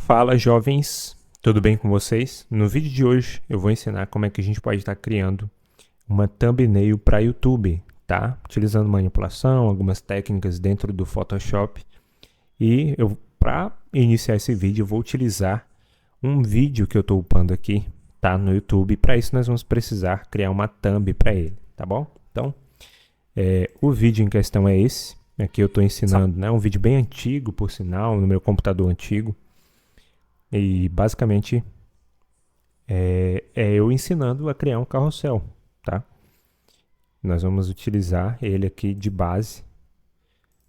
Fala, jovens, tudo bem com vocês? No vídeo de hoje eu vou ensinar como é que a gente pode estar criando uma thumbnail para YouTube, tá? Utilizando manipulação, algumas técnicas dentro do Photoshop. E para iniciar esse vídeo, eu vou utilizar um vídeo que eu estou upando aqui, tá? No YouTube. Para isso nós vamos precisar criar uma thumb para ele, tá bom? Então, o vídeo em questão é esse. Aqui eu estou ensinando, né? Um vídeo bem antigo, por sinal, no meu computador antigo. E basicamente é eu ensinando a criar um carrossel, tá? Nós vamos utilizar ele aqui de base,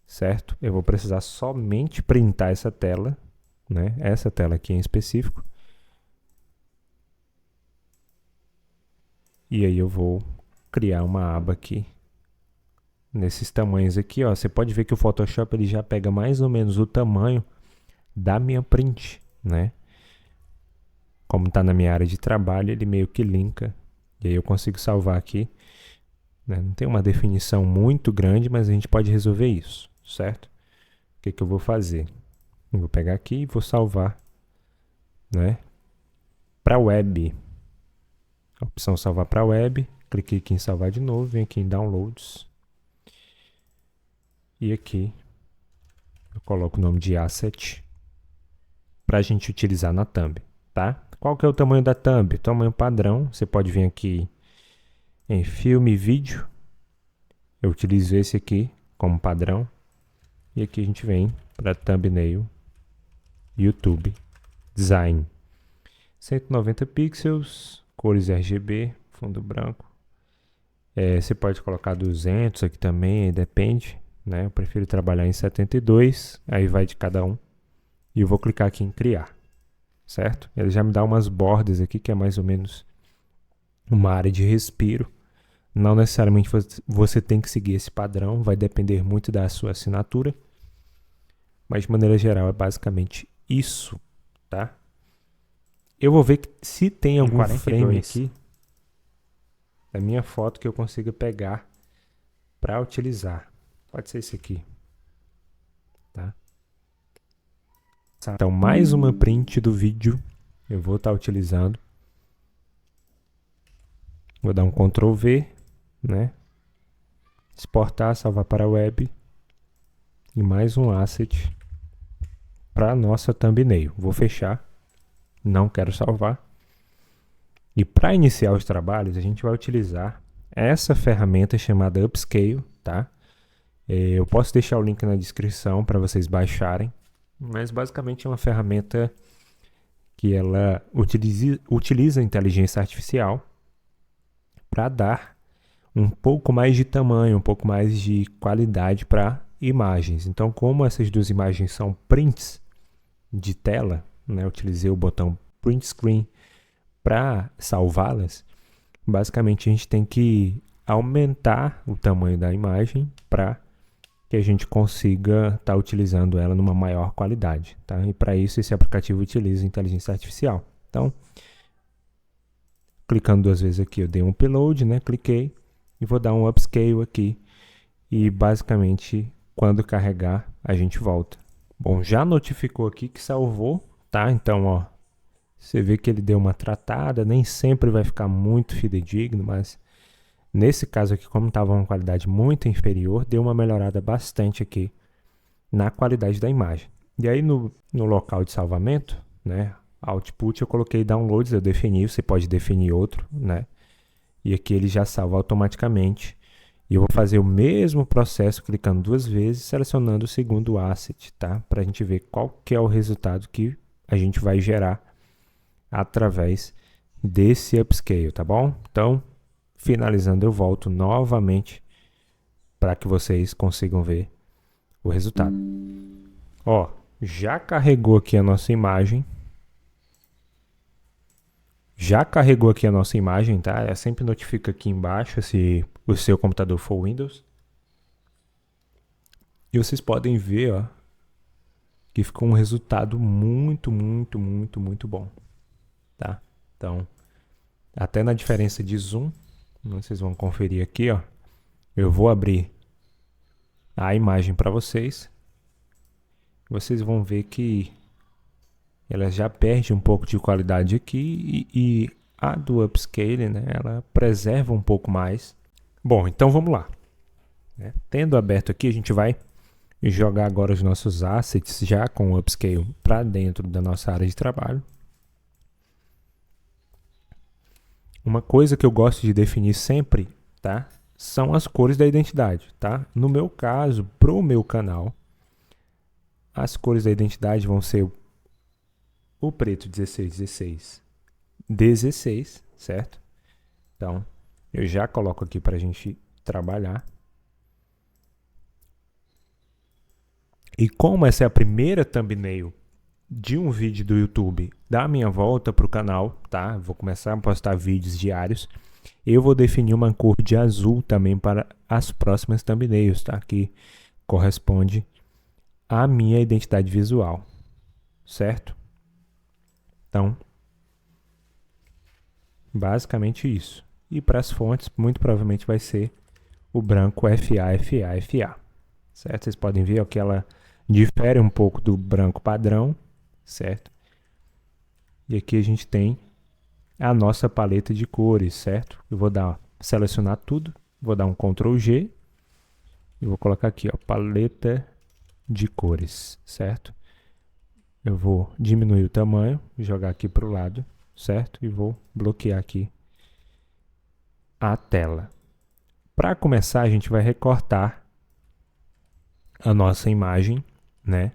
certo? Eu vou precisar somente printar essa tela, né? Essa tela aqui em específico. E aí eu vou criar uma aba aqui nesses tamanhos aqui, ó. Você pode ver que o Photoshop ele já pega mais ou menos o tamanho da minha print, né? Como está na minha área de trabalho, ele meio que linka. E aí eu consigo salvar aqui, né? Não tem uma definição muito grande, mas a gente pode resolver isso, certo? O que eu vou fazer? Eu vou pegar aqui e vou salvar, né? Para web. A opção salvar para web. Cliquei aqui em salvar de novo, vem aqui em downloads. E aqui eu coloco o nome de asset para a gente utilizar na thumb, tá? Qual que é o tamanho da thumb? O tamanho padrão, você pode vir aqui em filme e vídeo. Eu utilizo esse aqui como padrão. E aqui a gente vem para thumbnail, YouTube, design. 190 pixels, cores RGB, fundo branco. Você pode colocar 200 aqui também, depende, né? Eu prefiro trabalhar em 72, aí vai de cada um. E eu vou clicar aqui em criar, certo? Ele já me dá umas bordas aqui, que é mais ou menos uma área de respiro. Não necessariamente você tem que seguir esse padrão, vai depender muito da sua assinatura. Mas de maneira geral é basicamente isso, tá? Eu vou ver se tem algum frame aqui da minha foto que eu consiga pegar para utilizar. Pode ser esse aqui, tá? Então, mais uma print do vídeo eu vou estar utilizando. Vou dar um Ctrl V, né? Exportar, salvar para a web. E mais um asset para a nossa thumbnail. Vou fechar. Não quero salvar. E para iniciar os trabalhos, a gente vai utilizar essa ferramenta chamada Upscale, tá? Eu posso deixar o link na descrição para vocês baixarem. Mas basicamente é uma ferramenta que ela utiliza a inteligência artificial para dar um pouco mais de tamanho, um pouco mais de qualidade para imagens. Então, como essas duas imagens são prints de tela, né, eu utilizei o botão Print Screen para salvá-las. Basicamente, a gente tem que aumentar o tamanho da imagem para que a gente consiga estar utilizando ela numa maior qualidade, tá? E para isso esse aplicativo utiliza inteligência artificial. Então, clicando duas vezes aqui, eu dei um upload, né? Cliquei e vou dar um upscale aqui e basicamente quando carregar a gente volta. Bom, já notificou aqui que salvou, tá? Então, ó, você vê que ele deu uma tratada, nem sempre vai ficar muito fidedigno, mas nesse caso aqui, como estava uma qualidade muito inferior, deu uma melhorada bastante aqui na qualidade da imagem. E aí no local de salvamento, né, output eu coloquei downloads, eu defini, você pode definir outro, né, e aqui ele já salva automaticamente. E eu vou fazer o mesmo processo clicando duas vezes, selecionando o segundo asset, tá, para a gente ver qual que é o resultado que a gente vai gerar através desse upscale, tá bom? Então, finalizando, eu volto novamente para que vocês consigam ver o resultado. Ó, já carregou aqui a nossa imagem. Já carregou aqui a nossa imagem, tá? Ela sempre notifica aqui embaixo se o seu computador for Windows. E vocês podem ver, ó, que ficou um resultado muito bom, tá? Então, até na diferença de zoom, vocês vão conferir aqui, ó. Eu vou abrir a imagem para vocês. Vocês vão ver que ela já perde um pouco de qualidade aqui e a do upscale, né, ela preserva um pouco mais. Bom, então vamos lá. Tendo aberto aqui, a gente vai jogar agora os nossos assets já com o upscale para dentro da nossa área de trabalho. Uma coisa que eu gosto de definir sempre, tá, são as cores da identidade, tá? No meu caso, pro meu canal, as cores da identidade vão ser o preto 16, 16, certo? Então, eu já coloco aqui para a gente trabalhar. E como essa é a primeira thumbnail de um vídeo do YouTube da minha volta para o canal, tá? Vou começar a postar vídeos diários. Eu vou definir uma cor de azul também para as próximas thumbnails, tá? Que corresponde à minha identidade visual, certo? Então, basicamente isso. E para as fontes, muito provavelmente vai ser o branco FA, certo? Vocês podem ver que ela difere um pouco do branco padrão, certo? E aqui a gente tem a nossa paleta de cores, certo? Eu vou selecionar tudo, vou dar um Ctrl G e vou colocar aqui, ó, paleta de cores, certo? Eu vou diminuir o tamanho, jogar aqui para o lado, certo? E vou bloquear aqui a tela. Para começar, a gente vai recortar a nossa imagem, né?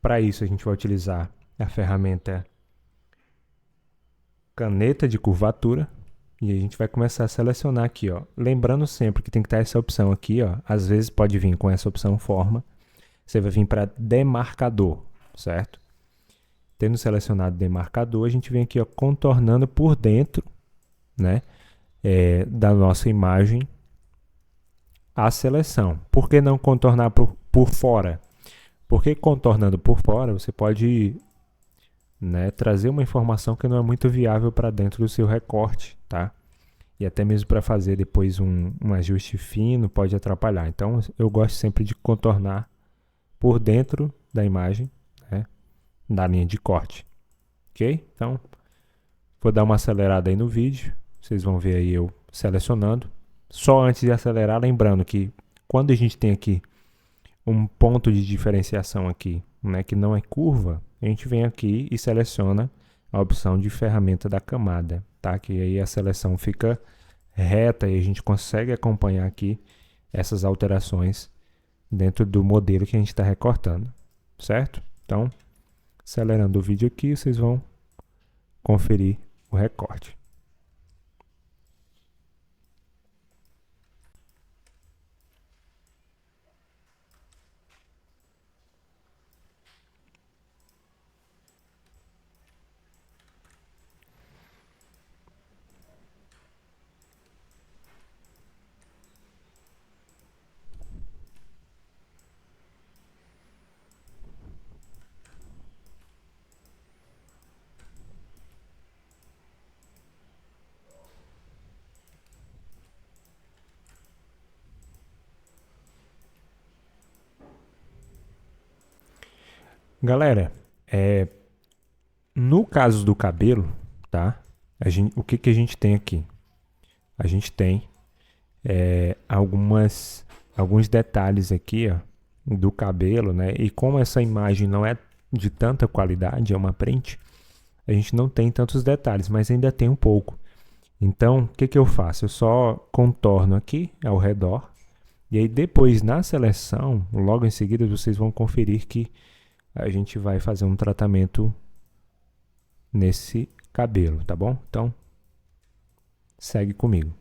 Para isso, a gente vai utilizar a ferramenta caneta de curvatura e a gente vai começar a selecionar aqui, ó. Lembrando sempre que tem que estar essa opção aqui, ó. Às vezes pode vir com essa opção forma. Você vai vir para demarcador, certo? Tendo selecionado demarcador, a gente vem aqui, ó, contornando por dentro, né, da nossa imagem a seleção. Por que não contornar por fora? Porque contornando por fora, você pode, né, trazer uma informação que não é muito viável para dentro do seu recorte, tá? E até mesmo para fazer depois um ajuste fino pode atrapalhar. Então eu gosto sempre de contornar por dentro da imagem, né, da linha de corte, ok? Então vou dar uma acelerada aí no vídeo, vocês vão ver aí eu selecionando. Só antes de acelerar, lembrando que quando a gente tem aqui um ponto de diferenciação aqui, né, que não é curva, a gente vem aqui e seleciona a opção de ferramenta da camada, tá? Que aí a seleção fica reta e a gente consegue acompanhar aqui essas alterações dentro do modelo que a gente está recortando, certo? Então, acelerando o vídeo aqui, vocês vão conferir o recorte. Galera, no caso do cabelo, tá? O que a gente tem aqui? A gente tem alguns detalhes aqui, ó, do cabelo, né? E como essa imagem não é de tanta qualidade, é uma print, a gente não tem tantos detalhes, mas ainda tem um pouco. Então, o que eu faço? Eu só contorno aqui ao redor, e aí depois na seleção, logo em seguida, vocês vão conferir que a gente vai fazer um tratamento nesse cabelo, tá bom? Então, segue comigo.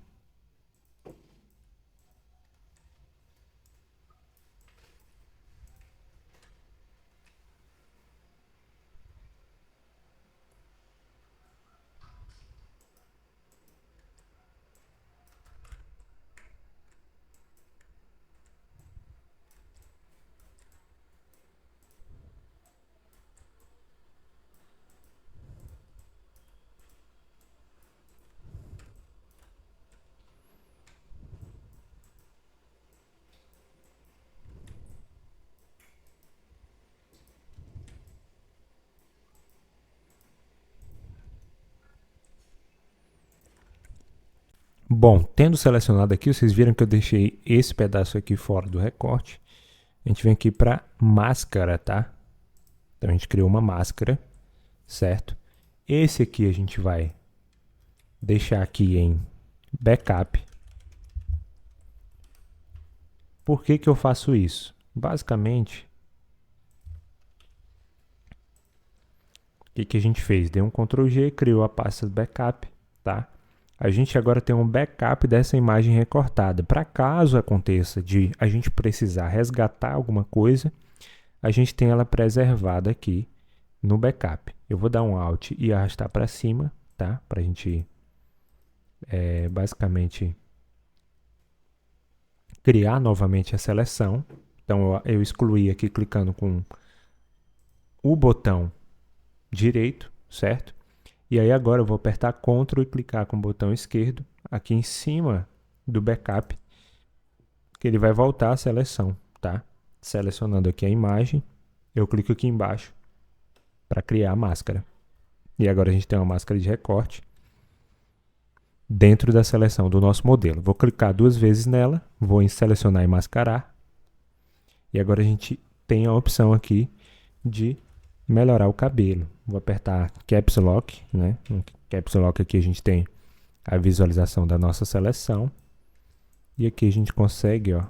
Bom, tendo selecionado aqui, vocês viram que eu deixei esse pedaço aqui fora do recorte. A gente vem aqui para máscara, tá? Então a gente criou uma máscara, certo? Esse aqui a gente vai deixar aqui em backup. Por que que eu faço isso? Basicamente, o que que a gente fez? Deu um Ctrl G, criou a pasta backup, tá? A gente agora tem um backup dessa imagem recortada. Para caso aconteça de a gente precisar resgatar alguma coisa, a gente tem ela preservada aqui no backup. Eu vou dar um Alt e arrastar para cima, tá? Para a gente basicamente criar novamente a seleção. Então eu excluí aqui clicando com o botão direito, certo? E aí agora eu vou apertar Ctrl e clicar com o botão esquerdo aqui em cima do backup, que ele vai voltar à seleção, tá? Selecionando aqui a imagem, eu clico aqui embaixo para criar a máscara. E agora a gente tem uma máscara de recorte dentro da seleção do nosso modelo. Vou clicar 2 vezes nela, vou em selecionar e mascarar. E agora a gente tem a opção aqui de melhorar o cabelo. Vou apertar Caps Lock, né? No Caps Lock aqui a gente tem a visualização da nossa seleção. E aqui a gente consegue, ó,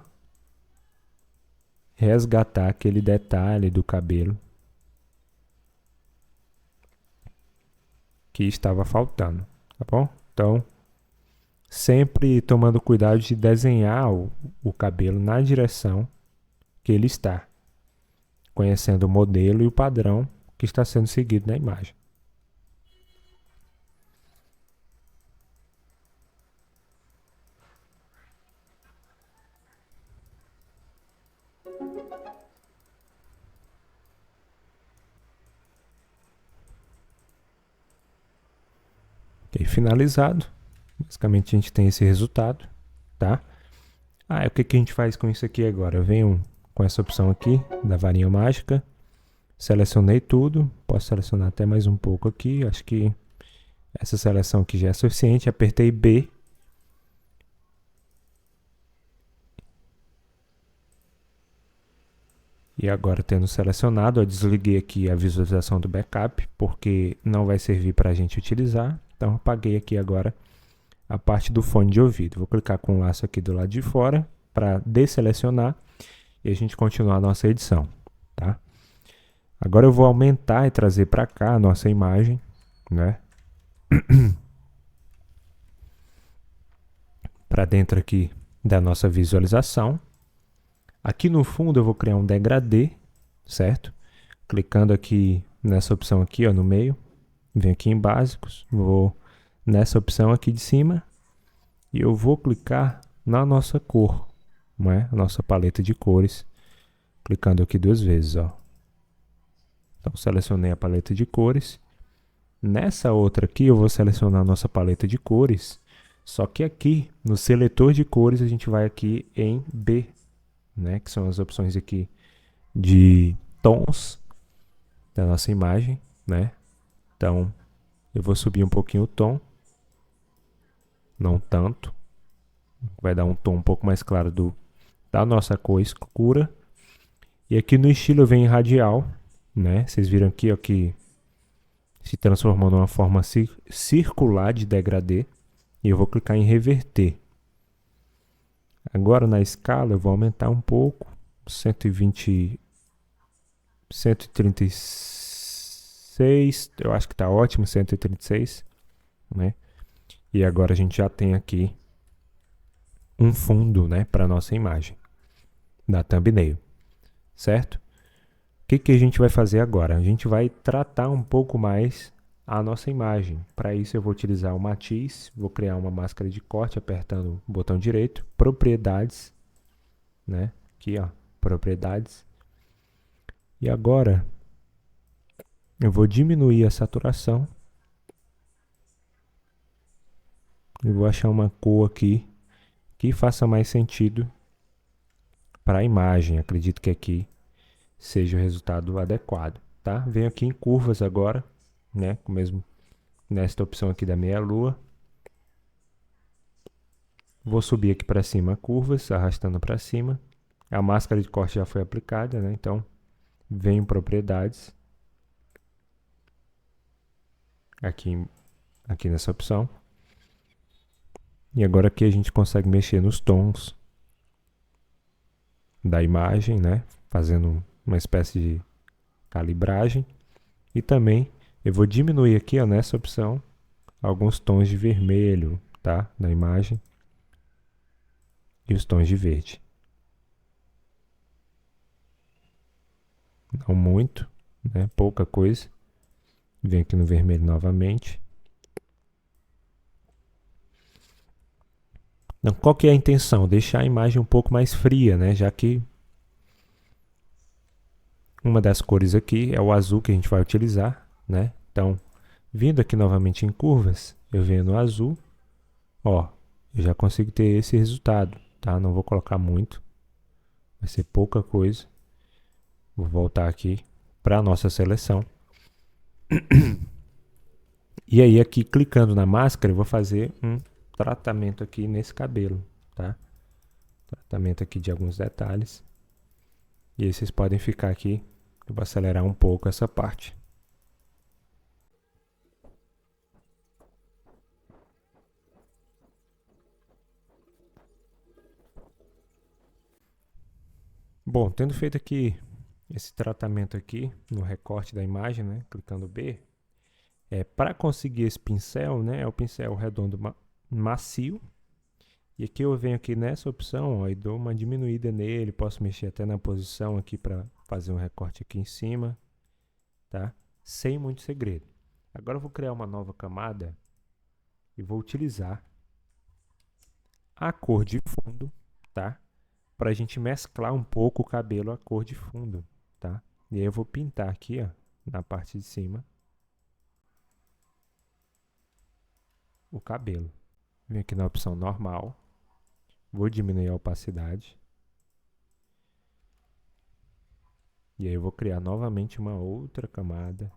resgatar aquele detalhe do cabelo que estava faltando, tá bom? Então, sempre tomando cuidado de desenhar o cabelo na direção que ele está, conhecendo o modelo e o padrão que está sendo seguido na imagem. Ok, finalizado. Basicamente a gente tem esse resultado, tá? O que que a gente faz com isso aqui agora? Eu venho com essa opção aqui da varinha mágica, selecionei tudo, posso selecionar até mais um pouco aqui, acho que essa seleção aqui já é suficiente, apertei B. E agora, tendo selecionado, eu desliguei aqui a visualização do backup, porque não vai servir para a gente utilizar. Então, eu apaguei aqui agora a parte do fone de ouvido. Vou clicar com o laço aqui do lado de fora para desselecionar e a gente continuar a nossa edição, tá? Agora eu vou aumentar e trazer para cá a nossa imagem, né? Para dentro aqui da nossa visualização. Aqui no fundo eu vou criar um degradê, certo? Clicando aqui nessa opção aqui, ó, no meio, venho aqui em básicos, vou nessa opção aqui de cima e eu vou clicar na nossa cor, né? A nossa paleta de cores, clicando aqui 2 vezes, ó. Então selecionei a paleta de cores. Nessa outra aqui eu vou selecionar a nossa paleta de cores, só que aqui no seletor de cores a gente vai aqui em B, né, que são as opções aqui de tons da nossa imagem, né? Então, eu vou subir um pouquinho o tom, não tanto, vai dar um tom um pouco mais claro da nossa cor escura. E aqui no estilo eu venho em radial, né? Vocês viram aqui, ó, que se transformou numa forma circular de degradê. E eu vou clicar em reverter. Agora na escala eu vou aumentar um pouco, 120, 136, eu acho que está ótimo, 136, né? E agora a gente já tem aqui um fundo, né, para nossa imagem da thumbnail, certo? O que que a gente vai fazer agora? A gente vai tratar um pouco mais a nossa imagem. Para isso eu vou utilizar o matiz, vou criar uma máscara de corte apertando o botão direito, propriedades, né? Aqui, ó, propriedades. E agora eu vou diminuir a saturação e vou achar uma cor aqui que faça mais sentido para a imagem. Acredito que aqui seja o resultado adequado, tá? Venho aqui em curvas agora, né? Mesmo nesta opção aqui da meia lua. Vou subir aqui para cima curvas, arrastando para cima. A máscara de corte já foi aplicada, né? Então, venho em propriedades. Aqui nessa opção. E agora aqui a gente consegue mexer nos tons da imagem, né? Fazendo uma espécie de calibragem. E também eu vou diminuir aqui, ó, nessa opção, alguns tons de vermelho, tá? Da imagem. E os tons de verde. Não muito, né? Pouca coisa. Vem aqui no vermelho novamente. Então, qual que é a intenção? Deixar a imagem um pouco mais fria, né? Já que uma das cores aqui é o azul que a gente vai utilizar, né? Então, vindo aqui novamente em curvas, eu venho no azul, ó, eu já consigo ter esse resultado, tá? Não vou colocar muito, vai ser pouca coisa. Vou voltar aqui para a nossa seleção. E aí aqui, clicando na máscara, eu vou fazer um tratamento aqui nesse cabelo, tá? Tratamento aqui de alguns detalhes. E aí vocês podem ficar aqui, eu vou acelerar um pouco essa parte. Bom, tendo feito aqui esse tratamento aqui no recorte da imagem, né, clicando B, para conseguir esse pincel, né, é o pincel redondo macio. E aqui eu venho aqui nessa opção, ó, e dou uma diminuída nele, posso mexer até na posição aqui para fazer um recorte aqui em cima, tá? Sem muito segredo. Agora eu vou criar uma nova camada e vou utilizar a cor de fundo, tá? Para a gente mesclar um pouco o cabelo à cor de fundo, tá? E aí eu vou pintar aqui, ó, na parte de cima, o cabelo. Venho aqui na opção normal, vou diminuir a opacidade. E aí eu vou criar novamente uma outra camada,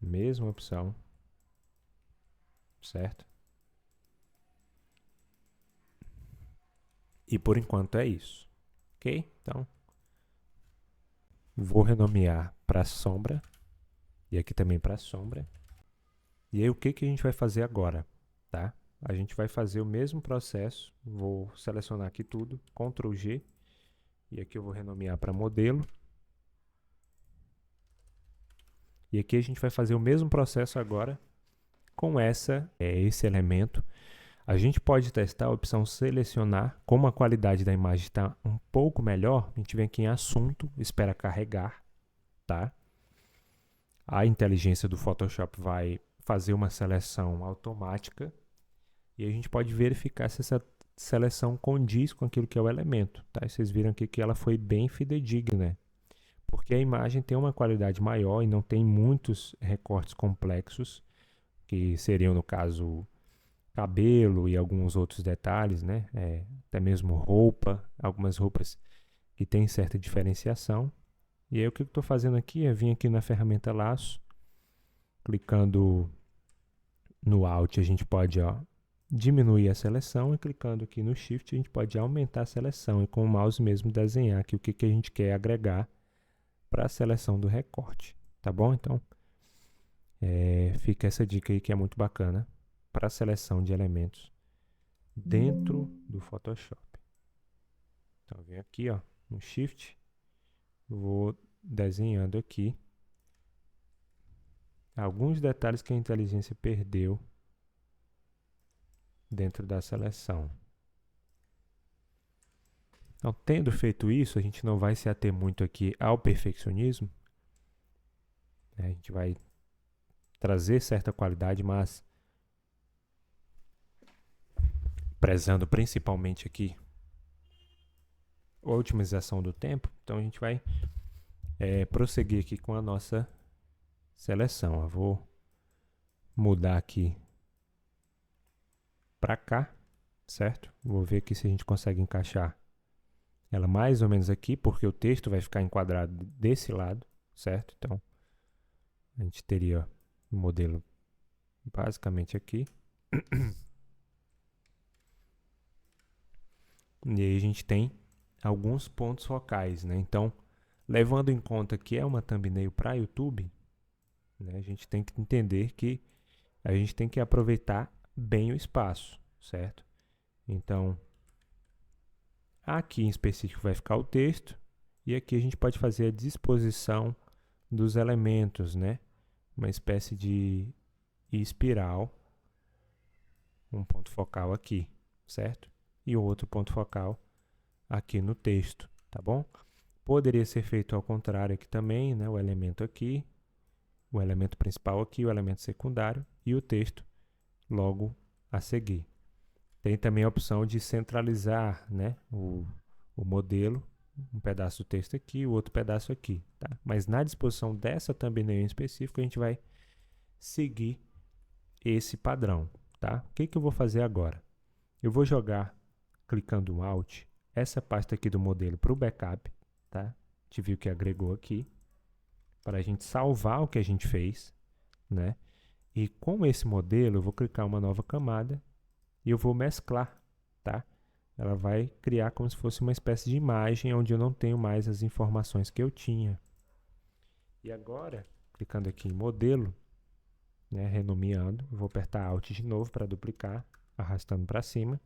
mesma opção, certo? E por enquanto é isso, ok? Então, vou renomear para sombra, e aqui também para sombra. E aí o que a gente vai fazer agora, tá? A gente vai fazer o mesmo processo, vou selecionar aqui tudo, Ctrl G, e aqui eu vou renomear para modelo. E aqui a gente vai fazer o mesmo processo agora com esse elemento. A gente pode testar a opção selecionar, como a qualidade da imagem está um pouco melhor, a gente vem aqui em assunto, espera carregar, tá? A inteligência do Photoshop vai fazer uma seleção automática e a gente pode verificar se essa seleção condiz com aquilo que é o elemento, tá? E vocês viram aqui que ela foi bem fidedigna, porque a imagem tem uma qualidade maior e não tem muitos recortes complexos, que seriam, no caso, cabelo e alguns outros detalhes, né? Até mesmo roupa, algumas roupas que têm certa diferenciação. E aí o que eu estou fazendo aqui é vir aqui na ferramenta laço, clicando no Alt a gente pode, ó, diminuir a seleção e clicando aqui no Shift a gente pode aumentar a seleção e com o mouse mesmo desenhar aqui o que a gente quer agregar para a seleção do recorte, tá bom? Então, fica essa dica aí que é muito bacana para a seleção de elementos dentro do Photoshop. Então, eu venho aqui, ó, no Shift, vou desenhando aqui alguns detalhes que a inteligência perdeu dentro da seleção. Então, tendo feito isso, a gente não vai se ater muito aqui ao perfeccionismo, né? A gente vai trazer certa qualidade, mas prezando principalmente aqui a otimização do tempo. Então, a gente vai prosseguir aqui com a nossa seleção. Eu vou mudar aqui para cá, certo? Vou ver aqui se a gente consegue encaixar ela mais ou menos aqui, porque o texto vai ficar enquadrado desse lado, certo? Então, a gente teria o modelo basicamente aqui. E aí a gente tem alguns pontos focais, né? Então, levando em conta que é uma thumbnail para YouTube, né, a gente tem que entender que a gente tem que aproveitar bem o espaço, certo? Então, aqui em específico vai ficar o texto e aqui a gente pode fazer a disposição dos elementos, né? Uma espécie de espiral, um ponto focal aqui, certo? E outro ponto focal aqui no texto, tá bom? Poderia ser feito ao contrário aqui também, né? O elemento aqui, o elemento principal aqui, o elemento secundário e o texto logo a seguir. Tem também a opção de centralizar, né, o modelo, um pedaço do texto aqui, o outro pedaço aqui, tá? Mas na disposição dessa thumbnail em específico, a gente vai seguir esse padrão, tá? O que eu vou fazer agora? Eu vou jogar, clicando Alt, essa pasta aqui do modelo para o backup, tá? A gente viu que agregou aqui, para a gente salvar o que a gente fez, né? E com esse modelo, eu vou clicar uma nova camada e eu vou mesclar, tá? Ela vai criar como se fosse uma espécie de imagem onde eu não tenho mais as informações que eu tinha. E agora, clicando aqui em modelo, né, renomeando, eu vou apertar Alt de novo para duplicar, arrastando para cima.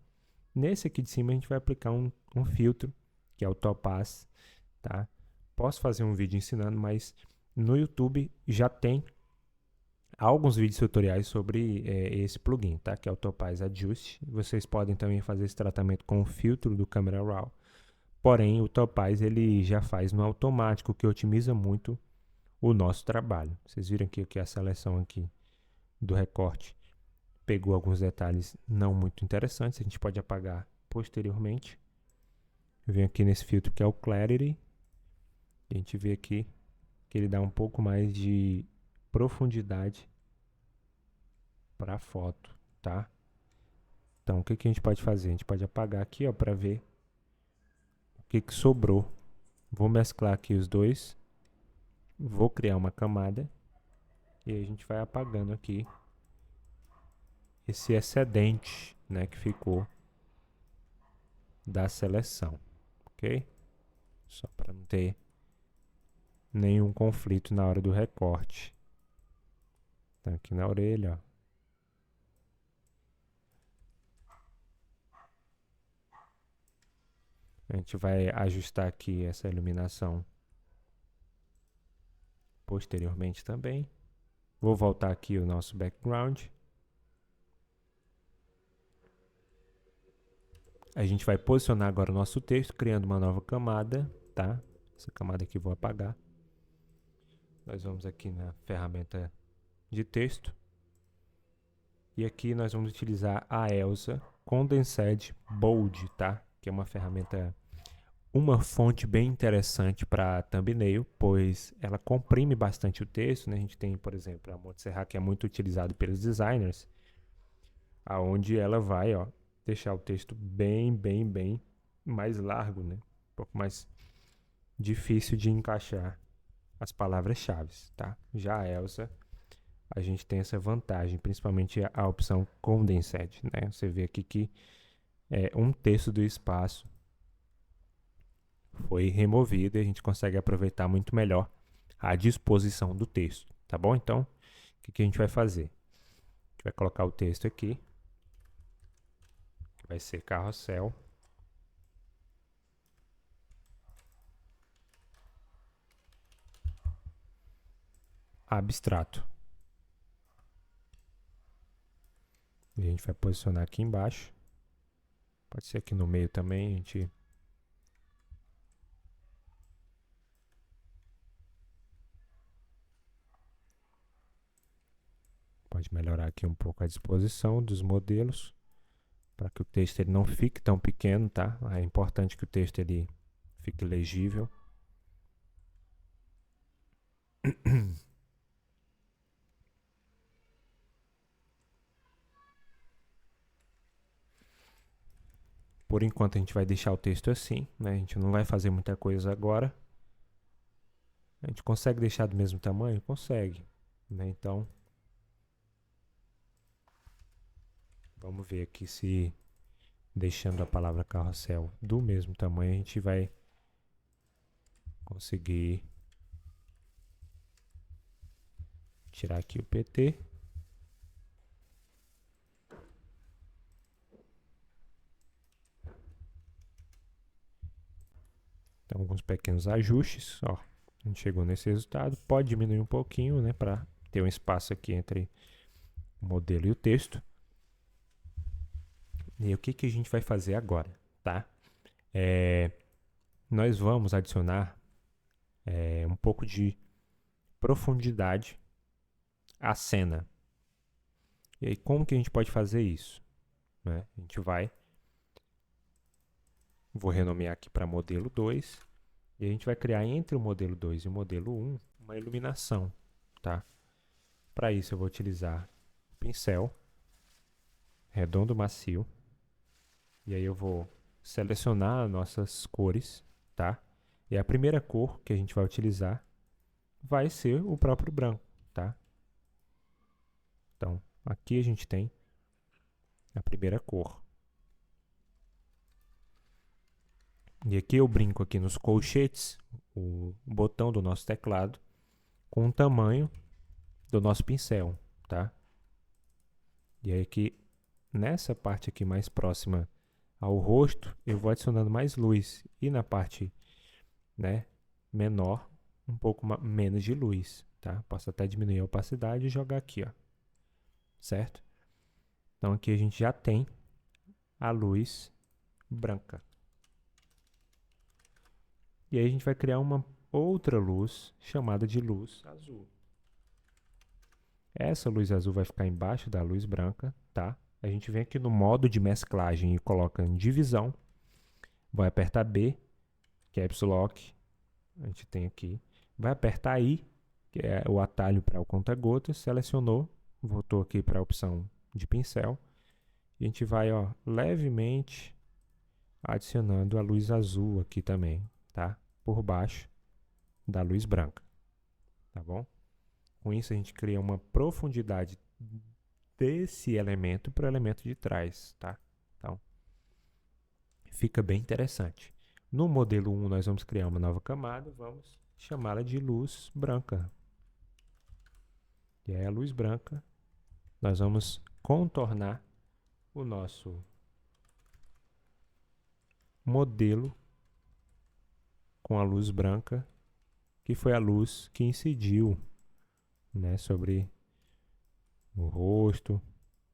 Nesse aqui de cima a gente vai aplicar um filtro, que é o Topaz, tá? Posso fazer um vídeo ensinando, mas no YouTube já tem alguns vídeos tutoriais sobre esse plugin, tá? Que é o Topaz Adjust. Vocês podem também fazer esse tratamento com o filtro do Camera Raw. Porém, o Topaz ele já faz no automático, o que otimiza muito o nosso trabalho. Vocês viram que a seleção aqui do recorte pegou alguns detalhes não muito interessantes. A gente pode apagar posteriormente. Vem aqui nesse filtro que é o Clarity. A gente vê aqui que ele dá um pouco mais de profundidade para a foto, tá? Então, o que a gente pode fazer? A gente pode apagar aqui, ó, para ver o que sobrou. Vou mesclar aqui os dois. Vou criar uma camada. E aí a gente vai apagando aqui esse excedente, né, que ficou da seleção, ok? Só para não ter nenhum conflito na hora do recorte. Então, aqui na orelha, ó. A gente vai ajustar aqui essa iluminação posteriormente também. Vou voltar aqui o nosso background. A gente vai posicionar agora o nosso texto, criando uma nova camada, tá? Essa camada aqui eu vou apagar. Nós vamos aqui na ferramenta de texto. E aqui nós vamos utilizar a Elsa Condensed Bold, tá? Que é uma ferramenta, uma fonte bem interessante para thumbnail, pois ela comprime bastante o texto, né? A gente tem, por exemplo, a Montserrat, que é muito utilizado pelos designers, aonde ela vai, ó, deixar o texto bem mais largo, né? Um pouco mais difícil de encaixar as palavras-chave, tá? Já a Elsa, a gente tem essa vantagem, principalmente a opção Condensed, né? Você vê aqui que um terço do espaço foi removido e a gente consegue aproveitar muito melhor a disposição do texto, tá bom? Então, o que a gente vai fazer? A gente vai colocar o texto aqui, que vai ser carrossel. Abstrato. E a gente vai posicionar aqui embaixo. Pode ser aqui no meio também, a gente pode melhorar aqui um pouco a disposição dos modelos para que o texto ele não fique tão pequeno, tá? É importante que o texto ele fique legível. Por enquanto a gente vai deixar o texto assim, né? A gente não vai fazer muita coisa agora. A gente consegue deixar do mesmo tamanho? Consegue, né? Então, vamos ver aqui se deixando a palavra carrossel do mesmo tamanho, a gente vai conseguir tirar aqui o PT. Então, alguns pequenos ajustes, ó. A gente chegou nesse resultado. Pode diminuir um pouquinho, né, para ter um espaço aqui entre o modelo e o texto. E o que que a gente vai fazer agora, tá? Nós vamos adicionar um pouco de profundidade à cena. E aí, como que a gente pode fazer isso? Né? A gente vou renomear aqui para modelo 2, e a gente vai criar entre o modelo 2 e o modelo 1 uma iluminação, tá? Para isso eu vou utilizar o pincel redondo macio, e aí eu vou selecionar as nossas cores, tá? E a primeira cor que a gente vai utilizar vai ser o próprio branco, tá? Então, aqui a gente tem a primeira cor. E aqui eu brinco aqui nos colchetes, o botão do nosso teclado, com o tamanho do nosso pincel, tá? E aí aqui, nessa parte aqui mais próxima ao rosto, eu vou adicionando mais luz. E na parte, né, menor, um pouco menos de luz, tá? Posso até diminuir a opacidade e jogar aqui, ó. Certo? Então aqui a gente já tem a luz branca. E aí a gente vai criar uma outra luz chamada de luz azul. Essa luz azul vai ficar embaixo da luz branca, tá? A gente vem aqui no modo de mesclagem e coloca em divisão. Vai apertar B, que é Epsilon. A gente tem aqui. Vai apertar I, que é o atalho para o conta-gotas. Selecionou, voltou aqui para a opção de pincel. E a gente vai, ó, levemente adicionando a luz azul aqui também, tá? Por baixo da luz branca, tá bom? Com isso a gente cria uma profundidade desse elemento para o elemento de trás, tá? Então, fica bem interessante. No modelo 1 nós vamos criar uma nova camada, vamos chamá-la de luz branca. E aí a luz branca, nós vamos contornar o nosso modelo com a luz branca, que foi a luz que incidiu, né, sobre o rosto.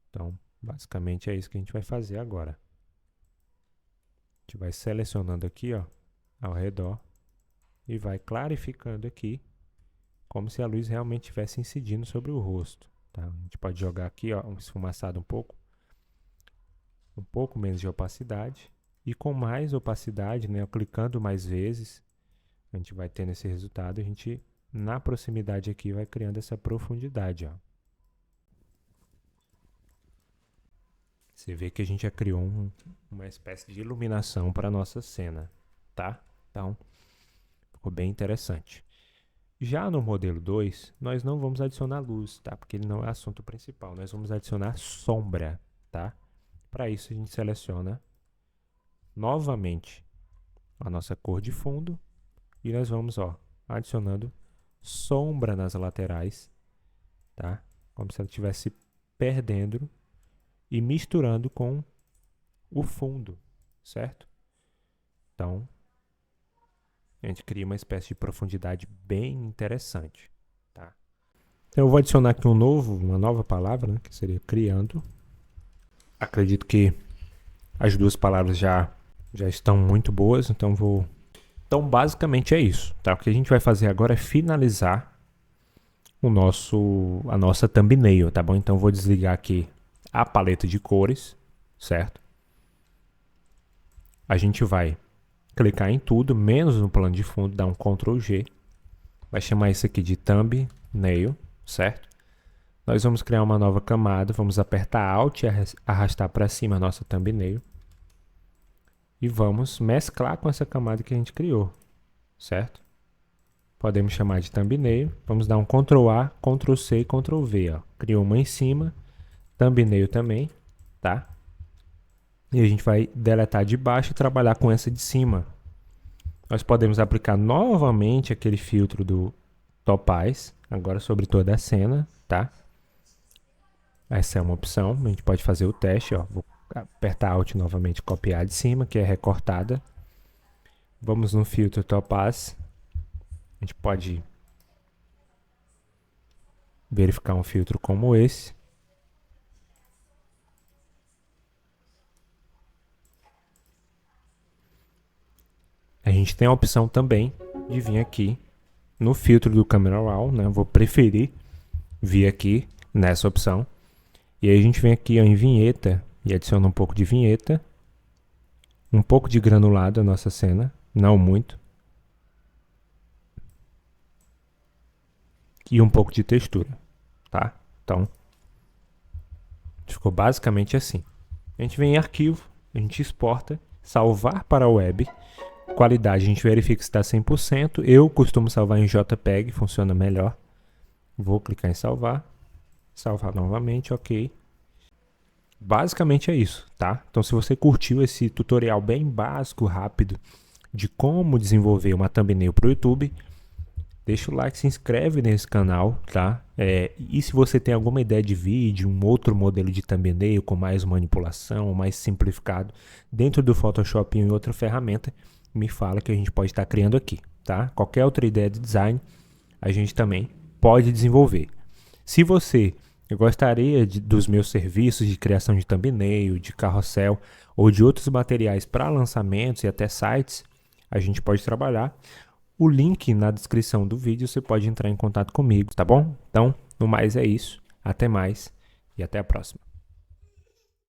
Então, basicamente é isso que a gente vai fazer agora. A gente vai selecionando aqui, ó, ao redor e vai clarificando aqui, como se a luz realmente estivesse incidindo sobre o rosto, tá? A gente pode jogar aqui, ó, um esfumaçado um pouco menos de opacidade, e com mais opacidade, né, clicando mais vezes, a gente vai tendo esse resultado. A gente, na proximidade aqui, vai criando essa profundidade, ó. Você vê que a gente já criou uma espécie de iluminação para a nossa cena, tá? Então, ficou bem interessante. Já no modelo 2, nós não vamos adicionar luz, tá? Porque ele não é assunto principal. Nós vamos adicionar sombra, tá? Para isso, a gente seleciona novamente a nossa cor de fundo e nós vamos, ó, adicionando sombra nas laterais, tá? Como se ela estivesse perdendo e misturando com o fundo, certo? Então, a gente cria uma espécie de profundidade bem interessante, tá? Então, eu vou adicionar aqui uma nova palavra, né, que seria criando. Acredito que as duas palavras já estão muito boas, então Então, basicamente é isso, tá? O que a gente vai fazer agora é finalizar a nossa thumbnail, tá bom? Então, eu vou desligar aqui a paleta de cores, certo? A gente vai clicar em tudo, menos no plano de fundo, dar um Ctrl G. Vai chamar isso aqui de thumbnail, certo? Nós vamos criar uma nova camada, vamos apertar Alt e arrastar para cima a nossa thumbnail. E vamos mesclar com essa camada que a gente criou, certo? Podemos chamar de thumbnail. Vamos dar um Ctrl A, Ctrl C e Ctrl V, ó. Criou uma em cima, thumbnail também, tá? E a gente vai deletar de baixo e trabalhar com essa de cima. Nós podemos aplicar novamente aquele filtro do Topaz, agora sobre toda a cena, tá? Essa é uma opção, a gente pode fazer o teste, ó. Vou apertar Alt novamente, copiar de cima, que é recortada. Vamos no filtro Topaz. A gente pode verificar um filtro como esse. A gente tem a opção também de vir aqui no filtro do Camera Raw, né? Eu vou preferir vir aqui nessa opção. E aí a gente vem aqui ó, em vinheta e adiciona um pouco de vinheta. Um pouco de granulado à nossa cena, não muito. E um pouco de textura, tá? Então, ficou basicamente assim. A gente vem em arquivo, a gente exporta, salvar para a web. Qualidade, a gente verifica se está 100%. Eu costumo salvar em JPEG, funciona melhor. Vou clicar em salvar. Salvar novamente, ok. Basicamente é isso, tá? Então se você curtiu esse tutorial bem básico, rápido, de como desenvolver uma thumbnail para o YouTube, deixa o like, se inscreve nesse canal, tá? E se você tem alguma ideia de vídeo, um outro modelo de thumbnail com mais manipulação, mais simplificado, dentro do Photoshop ou em outra ferramenta, me fala que a gente pode estar criando aqui, tá? Qualquer outra ideia de design, a gente também pode desenvolver. Se você gostaria dos meus serviços de criação de thumbnail, de carrossel ou de outros materiais para lançamentos e até sites, a gente pode trabalhar. O link na descrição do vídeo, você pode entrar em contato comigo, tá bom? Então, no mais é isso. Até mais e até a próxima.